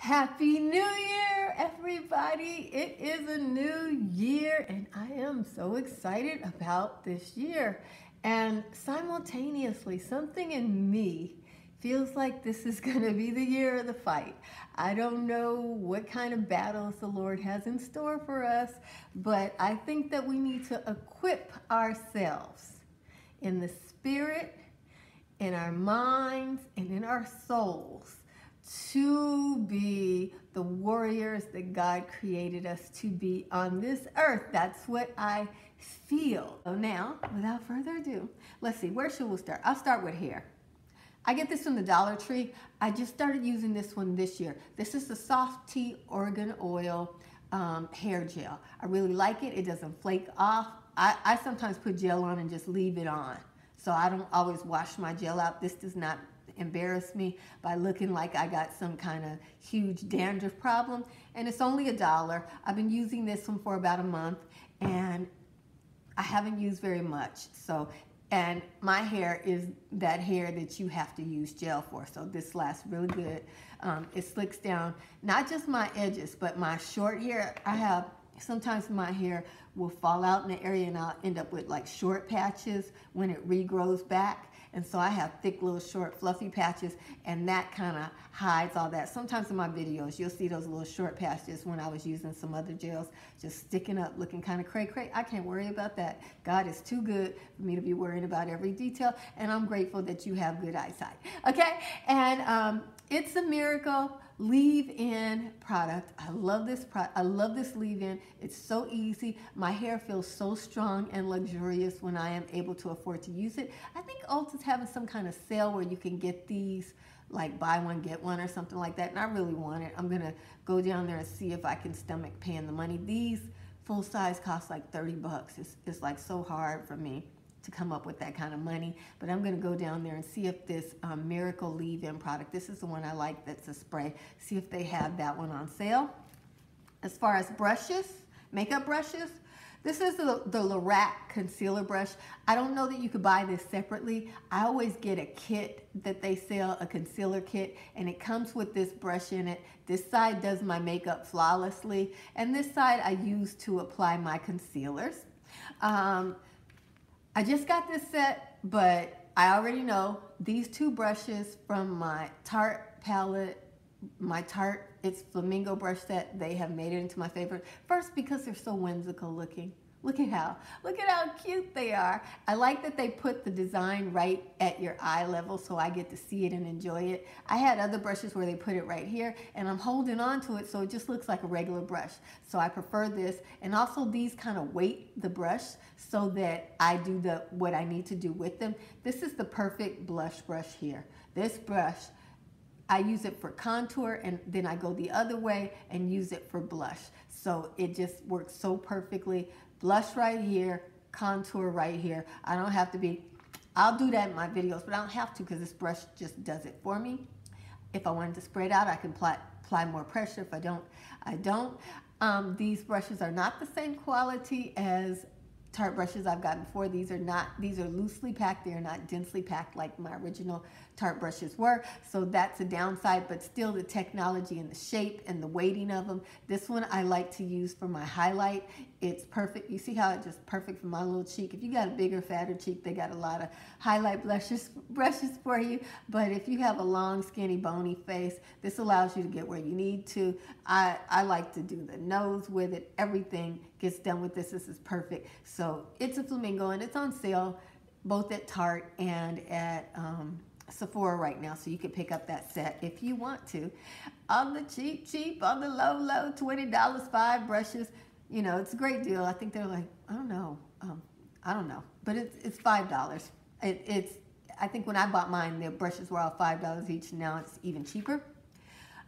Happy New Year, everybody. It is a new year, and I am so excited about this year. And simultaneously, something in me feels like this is going to be the year of the fight. I don't know what kind of battles the Lord has in store for us, but I think that we need to equip ourselves in the spirit, in our minds, and in our souls to be the warriors that God created us to be on this earth. That's what I feel. So now, without further ado, let's see, where should we start? I'll start with hair. I get this from the Dollar Tree. I just started using this one this year. This is the Soft Tea Argan Oil hair gel. I really like it. It doesn't flake off. I sometimes put gel on and just leave it on. So I don't always wash my gel out. This does not embarrass me by looking like I got some kind of huge dandruff problem. And it's only $1. I've been using this one for about a month and I haven't used very much. And my hair is that hair that you have to use gel for. So this lasts really good. It slicks down not just my edges, but my short hair. Sometimes my hair will fall out in the area and I'll end up with like short patches when it regrows back. And so I have thick little short fluffy patches and that kind of hides all that. Sometimes in my videos you'll see those little short patches when I was using some other gels just sticking up looking kind of cray-cray. I can't worry about that. God is too good for me to be worrying about every detail, and I'm grateful that you have good eyesight. Okay, and it's a Miracle leave-in product. I love this product. I love this leave-in. It's so easy. My hair feels so strong and luxurious when I am able to afford to use it. I think Ulta's having some kind of sale where you can get these, like buy one, get one or something like that, and I really want it. I'm gonna go down there and see if I can stomach paying the money. These full size cost like 30 bucks. It's like so hard for me to come up with that kind of money, but I'm gonna go down there and see if this Miracle leave-in product, this is the one I like that's a spray, see if they have that one on sale. As far as brushes, makeup brushes, this is the Lorac concealer brush. I don't know that you could buy this separately. I always get a kit that they sell, a concealer kit, and it comes with this brush in it. This side does my makeup flawlessly, and this side I use to apply my concealers. I just got this set, but I already know these two brushes from my Tarte palette, it's Flamingo brush set. They have made it into my favorite. First, because they're so whimsical looking. Look at how cute they are. I like that they put the design right at your eye level so I get to see it and enjoy it. I had other brushes where they put it right here and I'm holding on to it so it just looks like a regular brush. So I prefer this, and also these kind of weight the brush so that I do what I need to do with them. This is the perfect blush brush here. This brush, I use it for contour and then I go the other way and use it for blush. So it just works so perfectly. Blush right here, contour right here. I don't have to be, I'll do that in my videos, but I don't have to because this brush just does it for me. If I wanted to spread out, I can apply more pressure. If I don't, I don't. These brushes are not the same quality as Tarte brushes I've gotten before. These are loosely packed. They are not densely packed like my original Tarte brushes were. So that's a downside, but still the technology and the shape and the weighting of them. This one I like to use for my highlight. It's perfect. You see how it's just perfect for my little cheek. If you got a bigger, fatter cheek, they got a lot of highlight brushes for you. But if you have a long, skinny, bony face, this allows you to get where you need to. I like to do the nose with it. Everything gets done with this. This is perfect. So it's a Flamingo and it's on sale both at Tarte and at Sephora right now, so you can pick up that set if you want to. On the cheap, on the low, $20, 5 brushes. You know, it's a great deal. I think they're like, I don't know, but it's $5. I think when I bought mine, the brushes were all $5 each, and now it's even cheaper.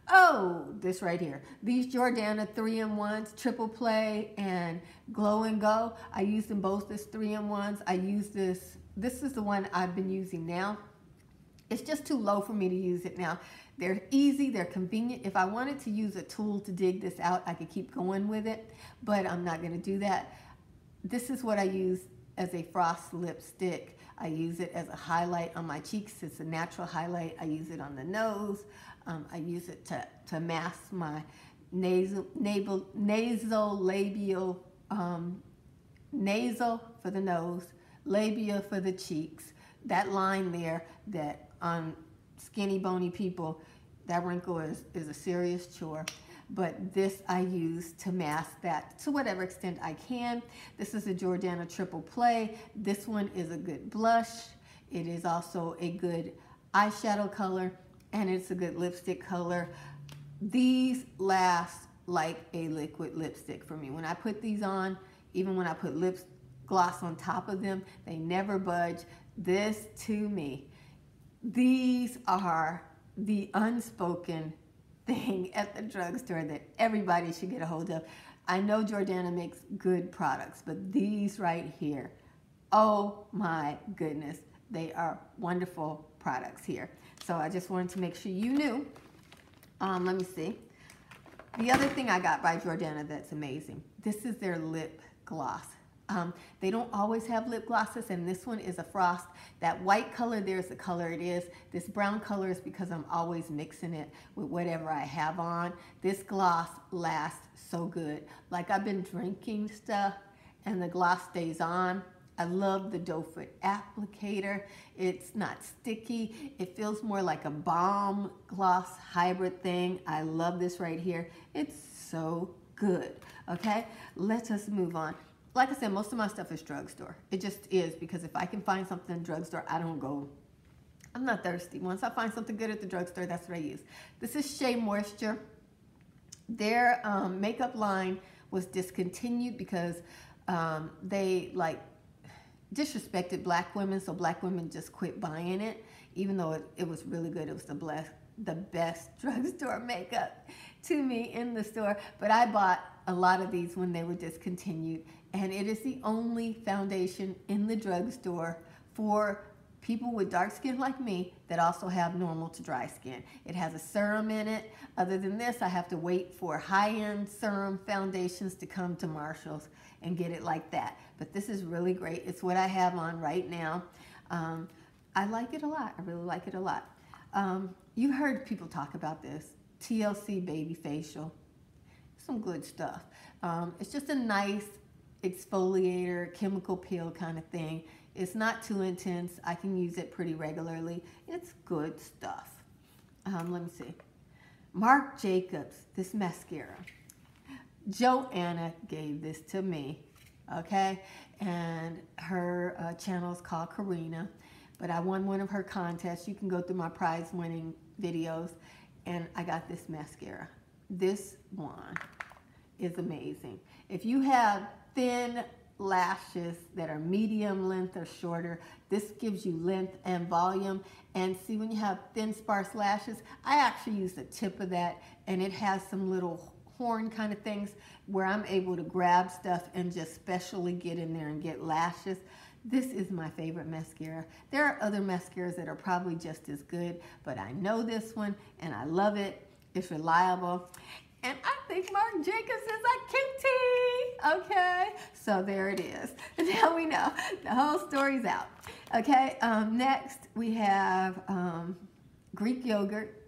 Oh, this right here. These Jordana 3-in-1s, Triple Play and Glow and Go. I use them both as 3-in-1s. I use this is the one I've been using now. It's just too low for me to use it now. They're easy, they're convenient. If I wanted to use a tool to dig this out, I could keep going with it, but I'm not gonna do that. This is what I use as a frost lipstick. I use it as a highlight on my cheeks. It's a natural highlight. I use it on the nose. I use it to mask my nasolabial, nasal for the nose, labia for the cheeks. That line there that on skinny, bony people, that wrinkle is a serious chore. But this I use to mask that to whatever extent I can. This is a Jordana Triple Play. This one is a good blush. It is also a good eyeshadow color, and it's a good lipstick color. These last like a liquid lipstick for me. When I put these on, even when I put lip gloss on top of them, they never budge. This, to me, these are the unspoken thing at the drugstore that everybody should get a hold of. I know Jordana makes good products, but these right here, oh my goodness, they are wonderful products here. So I just wanted to make sure you knew. Let me see. The other thing I got by Jordana that's amazing, this is their lip gloss. They don't always have lip glosses, and this one is a frost. That white color there is the color it is. This brown color is because I'm always mixing it with whatever I have on. This gloss lasts so good. Like, I've been drinking stuff and the gloss stays on. I love the Doe Foot applicator. It's not sticky. It feels more like a balm gloss hybrid thing. I love this right here. It's so good. Okay, let us move on. Like I said, most of my stuff is drugstore. It just is, because if I can find something in drugstore, I don't go. I'm not thirsty. Once I find something good at the drugstore, that's what I use. This is Shea Moisture. Their makeup line was discontinued because they disrespected black women, so black women just quit buying it, even though it was really good. It was the best drugstore makeup to me in the store. But I bought a lot of these when they were discontinued, and it is the only foundation in the drugstore for people with dark skin like me that also have normal to dry skin. It has a serum in it. Other than this, I have to wait for high-end serum foundations to come to Marshall's and get it like that. But this is really great. It's what I have on right now. I like it a lot. I really like it a lot. You heard people talk about this. TLC Baby Facial. Some good stuff. It's just a nice exfoliator, chemical peel kind of thing. It's not too intense. I can use it pretty regularly. It's good stuff. Let me see. Marc Jacobs, this mascara. Joanna gave this to me, okay? And her channel is called Karina. But I won one of her contests. You can go through my prize winning videos. And I got this mascara. This one is amazing. If you have thin lashes that are medium length or shorter, this gives you length and volume. And see, when you have thin, sparse lashes, I actually use the tip of that, and it has some little horn kind of things where I'm able to grab stuff and just specially get in there and get lashes. This is my favorite mascara. There are other mascaras that are probably just as good, but I know this one and I love it. It's reliable. And I think Marc Jacobs is a cutie, okay? So there it is. Now we know. The whole story's out. Okay, next we have Greek yogurt.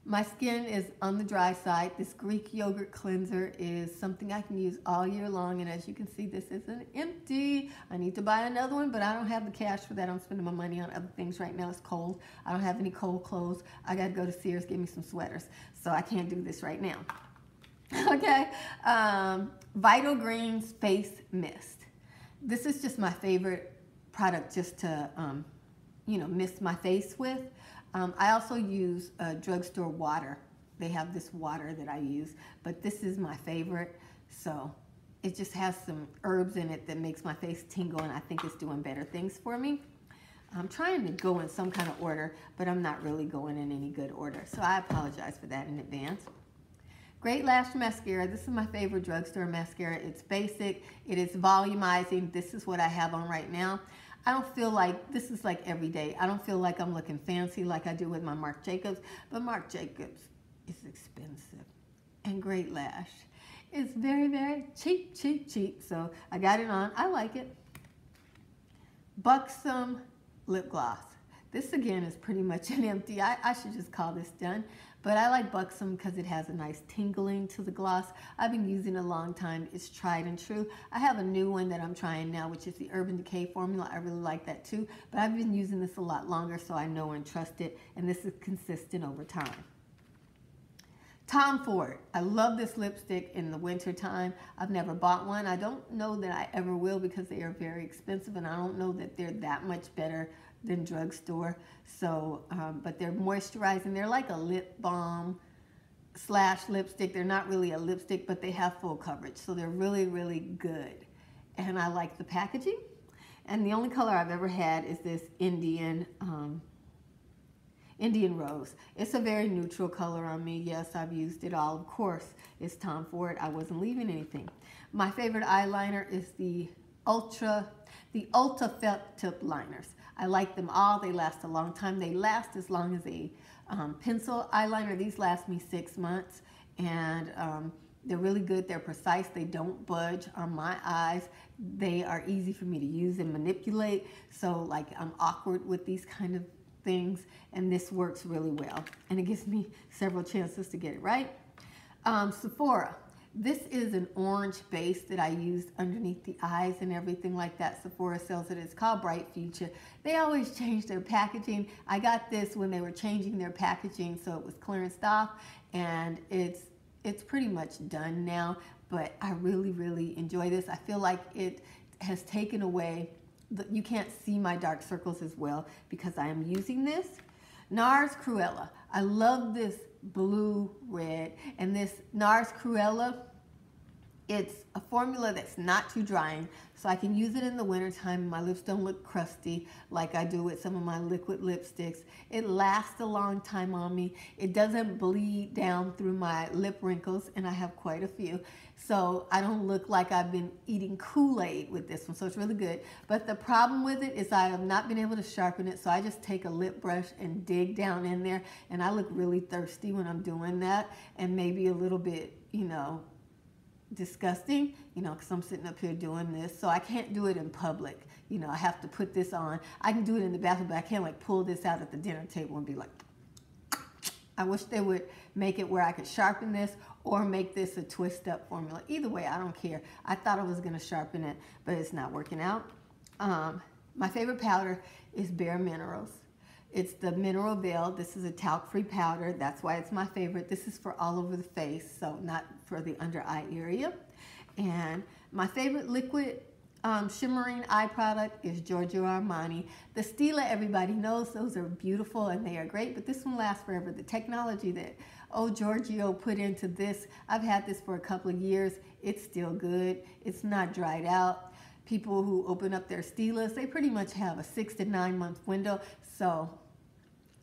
My skin is on the dry side. This Greek yogurt cleanser is something I can use all year long, and as you can see, this isn't empty. I need to buy another one, but I don't have the cash for that. I'm spending my money on other things right now. It's cold. I don't have any cold clothes. I gotta go to Sears, get me some sweaters, so I can't do this right now. Okay, Vital Greens Face Mist. This is just my favorite product just to, mist my face with. I also use drugstore water. They have this water that I use, but this is my favorite. So it just has some herbs in it that makes my face tingle, and I think it's doing better things for me. I'm trying to go in some kind of order, but I'm not really going in any good order. So I apologize for that in advance. Great Lash Mascara. This is my favorite drugstore mascara. It's basic. It is volumizing. This is what I have on right now. I don't feel like, this is like every day. I don't feel like I'm looking fancy like I do with my Marc Jacobs, but Marc Jacobs is expensive. And Great Lash is very, very cheap, cheap, cheap. So I got it on. I like it. Buxom Lip Gloss. This again is pretty much an empty. I should just call this done. But I like Buxom because it has a nice tingling to the gloss. I've been using it a long time. It's tried and true. I have a new one that I'm trying now, which is the Urban Decay formula. I really like that too. But I've been using this a lot longer, so I know and trust it. And this is consistent over time. Tom Ford. I love this lipstick in the winter time. I've never bought one. I don't know that I ever will because they are very expensive, and I don't know that they're that much better than drugstore. So, but they're moisturizing. They're like a lip balm / lipstick. They're not really a lipstick, but they have full coverage. So they're really, really good. And I like the packaging. And the only color I've ever had is this Indian Rose. It's a very neutral color on me. Yes, I've used it all. Of course, it's Tom Ford. I wasn't leaving anything. My favorite eyeliner is the Ulta Felt Tip liners. I like them all. They last a long time. They last as long as a pencil eyeliner. These last me 6 months, and they're really good. They're precise. They don't budge on my eyes. They are easy for me to use and manipulate. So like I'm awkward with these kind of things, and this works really well. And it gives me several chances to get it right. Sephora. This is an orange base that I used underneath the eyes and everything like that. Sephora sells it. It's called Bright Future. They always change their packaging. I got this when they were changing their packaging, so it was clearanced off, and it's pretty much done now, but I really, really enjoy this. I feel like it has taken away, you can't see my dark circles as well because I am using this. NARS Cruella. I love this blue red, and this NARS Cruella, it's a formula that's not too drying, so I can use it in the wintertime. My lips don't look crusty like I do with some of my liquid lipsticks. It lasts a long time on me. It doesn't bleed down through my lip wrinkles, and I have quite a few. So I don't look like I've been eating Kool-Aid with this one, so it's really good. But the problem with it is I have not been able to sharpen it, so I just take a lip brush and dig down in there, and I look really thirsty when I'm doing that, and maybe a little bit, you know, disgusting, you know, because I'm sitting up here doing this. So I can't do it in public. You know, I have to put this on. I can do it in the bathroom, but I can't like pull this out at the dinner table and be like, I wish they would make it where I could sharpen this or make this a twist up formula. Either way, I don't care. I thought I was going to sharpen it, but it's not working out. My favorite powder is Bare Minerals. It's the Mineral Veil. This is a talc-free powder. That's why it's my favorite. This is for all over the face, so not for the under eye area. And my favorite liquid shimmering eye product is Giorgio Armani. The Stila, everybody knows, those are beautiful and they are great, but this one lasts forever. The technology that Giorgio put into this, I've had this for a couple of years. It's still good. It's not dried out. People who open up their Stilas, they pretty much have a 6 to 9 month window, so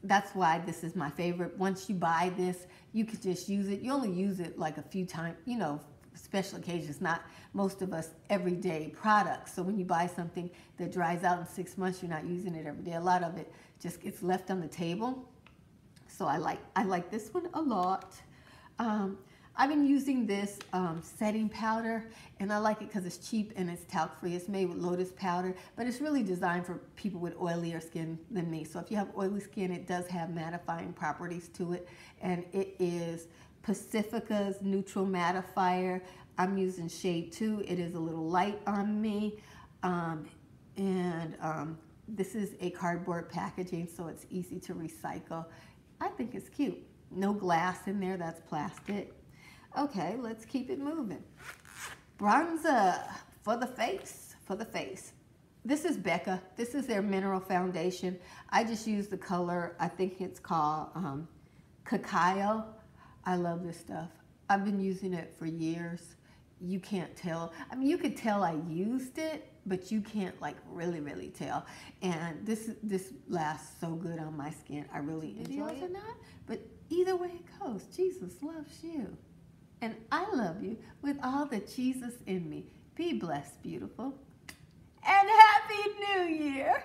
that's why this is my favorite. Once you buy this, you could just use it. You only use it like a few times, you know, special occasions, not most of us everyday products. So when you buy something that dries out in 6 months, you're not using it every day. A lot of it just gets left on the table. So I like this one a lot. I've been using this setting powder, and I like it because it's cheap and it's talc-free. It's made with lotus powder, but it's really designed for people with oilier skin than me. So if you have oily skin, it does have mattifying properties to it, and it is Pacifica's Neutral Mattifier. I'm using shade 2. It is a little light on me, this is a cardboard packaging, so it's easy to recycle. I think it's cute. No glass in there, that's plastic. Okay, let's keep it moving. Bronzer for the face, This is Becca. This is their mineral foundation. I just use the color, I think it's called Cacao. I love this stuff. I've been using it for years. You can't tell. I mean, you could tell I used it, but you can't like really tell. And this lasts so good on my skin. I really enjoy it. Or not, but either way it goes, Jesus loves you. And I love you with all the Jesus in me. Be blessed, beautiful. And Happy New Year!